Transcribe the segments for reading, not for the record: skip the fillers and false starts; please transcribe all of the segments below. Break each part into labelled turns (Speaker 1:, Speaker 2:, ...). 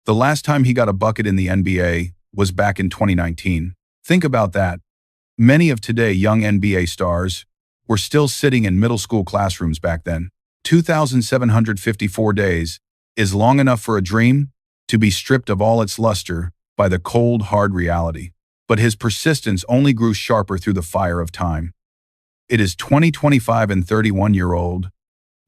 Speaker 1: The last time he got a bucket in the NBA was back in 2019. Think about that. Many of today young NBA stars were still sitting in middle school classrooms back then. 2,754 days is long enough for a dream to be stripped of all its luster by the cold, hard reality. But his persistence only grew sharper through the fire of time. It is 2025 and 31-year-old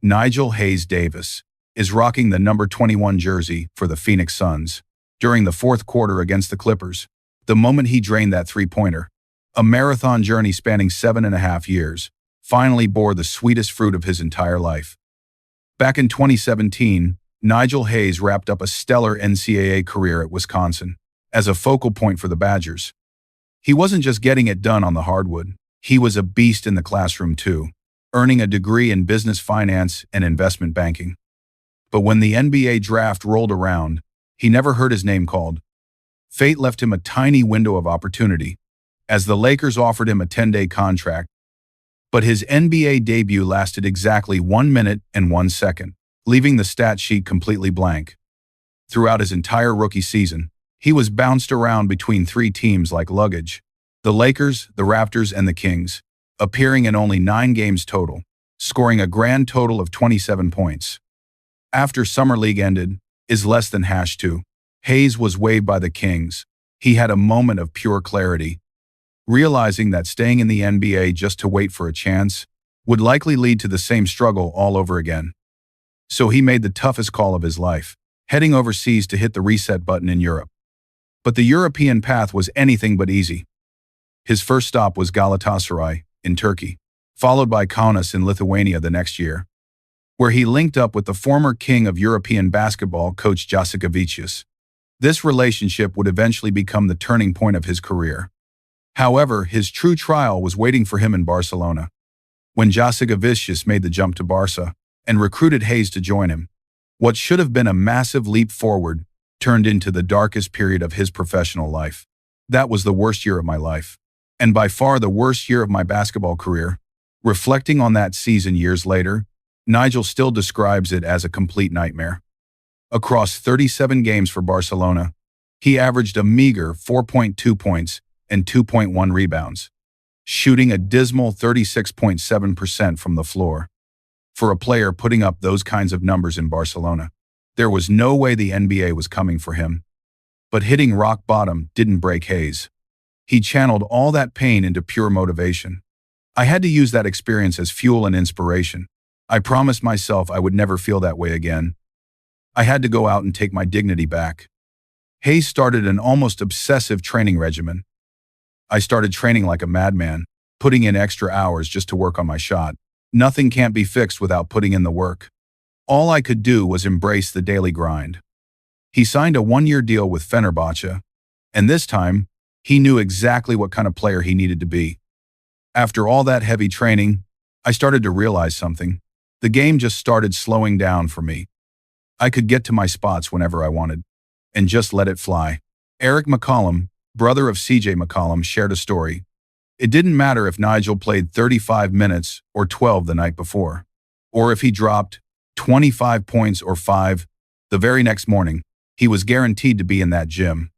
Speaker 1: Nigel Hayes-Davis is rocking the number 21 jersey for the Phoenix Suns during the fourth quarter against the Clippers. The moment he drained that three-pointer, a marathon journey spanning 7.5 years, finally bore the sweetest fruit of his entire life. Back in 2017, Nigel Hayes wrapped up a stellar NCAA career at Wisconsin as a focal point for the Badgers. He wasn't just getting it done on the hardwood. He was a beast in the classroom too, earning a degree in business finance and investment banking. But when the NBA draft rolled around, he never heard his name called. Fate left him a tiny window of opportunity, as the Lakers offered him a 10-day contract. But his NBA debut lasted exactly 1 minute and 1 second, leaving the stat sheet completely blank. Throughout his entire rookie season, he was bounced around between 3 teams like luggage: the Lakers, the Raptors, and the Kings, appearing in only 9 games total, scoring a grand total of 27 points. After Summer League ended, is less than #2. Hayes was waived by the Kings. He had a moment of pure clarity, realizing that staying in the NBA just to wait for a chance would likely lead to the same struggle all over again. So he made the toughest call of his life, heading overseas to hit the reset button in Europe. But the European path was anything but easy. His first stop was Galatasaray in Turkey, followed by Kaunas in Lithuania the next year, where he linked up with the former king of European basketball, Coach Jasikevičius. This relationship would eventually become the turning point of his career. However, his true trial was waiting for him in Barcelona, when Jasikevičius made the jump to Barca and recruited Hayes to join him. What should have been a massive leap forward turned into the darkest period of his professional life. That was the worst year of my life, and by far the worst year of my basketball career. Reflecting on that season years later, Nigel still describes it as a complete nightmare. Across 37 games for Barcelona, he averaged a meager 4.2 points and 2.1 rebounds, shooting a dismal 36.7% from the floor. For a player putting up those kinds of numbers in Barcelona, there was no way the NBA was coming for him. But hitting rock bottom didn't break Hayes. He channeled all that pain into pure motivation. I had to use that experience as fuel and inspiration. I promised myself I would never feel that way again. I had to go out and take my dignity back. Hayes started an almost obsessive training regimen. I started training like a madman, putting in extra hours just to work on my shot. Nothing can't be fixed without putting in the work. All I could do was embrace the daily grind. He signed a 1-year deal with Fenerbahce, and this time, he knew exactly what kind of player he needed to be. After all that heavy training, I started to realize something. The game just started slowing down for me. I could get to my spots whenever I wanted, and just let it fly. Eric McCollum, brother of CJ McCollum, shared a story. It didn't matter if Nigel played 35 minutes or 12 the night before, or if he dropped 25 points or 5 the very next morning, he was guaranteed to be in that gym.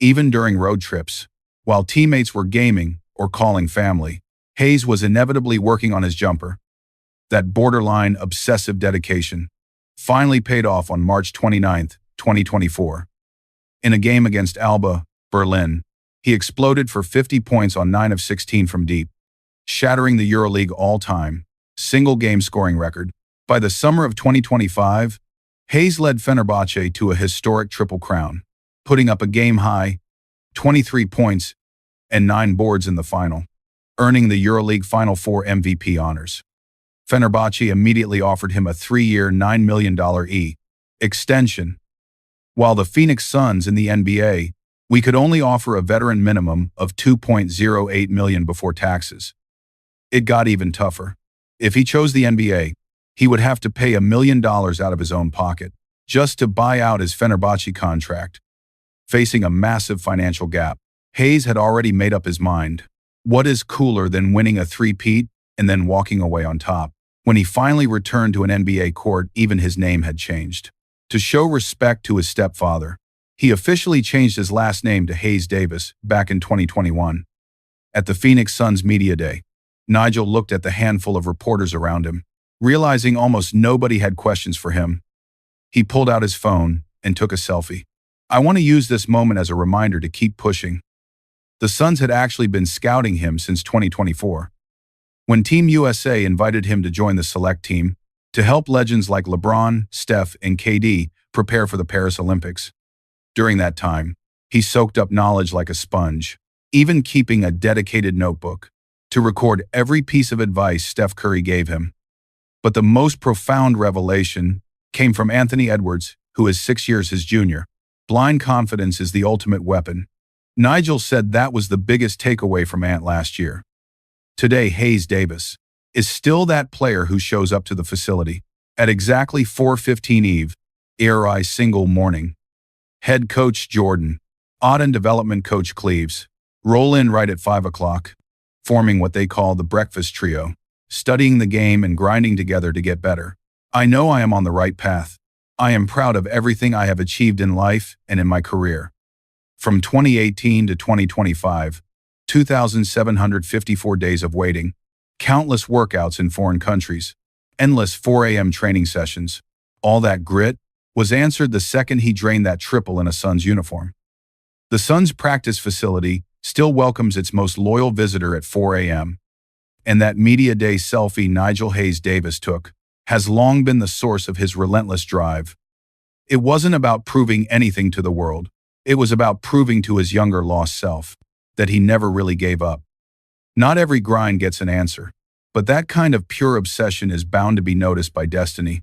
Speaker 1: Even during road trips, while teammates were gaming or calling family, Hayes was inevitably working on his jumper. That borderline obsessive dedication finally paid off on March 29, 2024. In a game against Alba Berlin, he exploded for 50 points on 9 of 16 from deep, shattering the EuroLeague all-time single-game scoring record. By the summer of 2025, Hayes led Fenerbahce to a historic triple crown, putting up a game-high 23 points and 9 boards in the final, earning the EuroLeague Final Four MVP honors. Fenerbahce immediately offered him a 3-year, $9 million extension. While the Phoenix Suns in the NBA, we could only offer a veteran minimum of $2.08 million before taxes. It got even tougher. If he chose the NBA, he would have to pay $1 million out of his own pocket just to buy out his Fenerbahce contract. Facing a massive financial gap, Hayes had already made up his mind. What is cooler than winning a three-peat and then walking away on top? When he finally returned to an NBA court, even his name had changed. To show respect to his stepfather, He officially changed his last name to Hayes-Davis back in 2021. At the Phoenix Suns Media Day, Nigel looked at the handful of reporters around him, realizing almost nobody had questions for him. He pulled out his phone and took a selfie. I want to use this moment as a reminder to keep pushing. The Suns had actually been scouting him since 2024. When Team USA invited him to join the select team to help legends like LeBron, Steph, and KD prepare for the Paris Olympics. During that time, he soaked up knowledge like a sponge, even keeping a dedicated notebook to record every piece of advice Steph Curry gave him. But the most profound revelation came from Anthony Edwards, who is 6 years his junior. Blind confidence is the ultimate weapon. Nigel said that was the biggest takeaway from Ant last year. Today, Hayes-Davis is still that player who shows up to the facility at exactly 4:15 Eve, ARI single morning. Head coach Jordan, odd and development coach Cleves, roll in right at 5 o'clock, forming what they call the breakfast trio, studying the game and grinding together to get better. I know I am on the right path. I am proud of everything I have achieved in life and in my career. From 2018 to 2025, 2,754 days of waiting, countless workouts in foreign countries, endless 4 a.m. training sessions. All that grit was answered the second he drained that triple in a Suns uniform. The Suns practice facility still welcomes its most loyal visitor at 4 a.m. And that media day selfie Nigel Hayes-Davis took has long been the source of his relentless drive. It wasn't about proving anything to the world. It was about proving to his younger lost self that he never really gave up. Not every grind gets an answer, but that kind of pure obsession is bound to be noticed by destiny.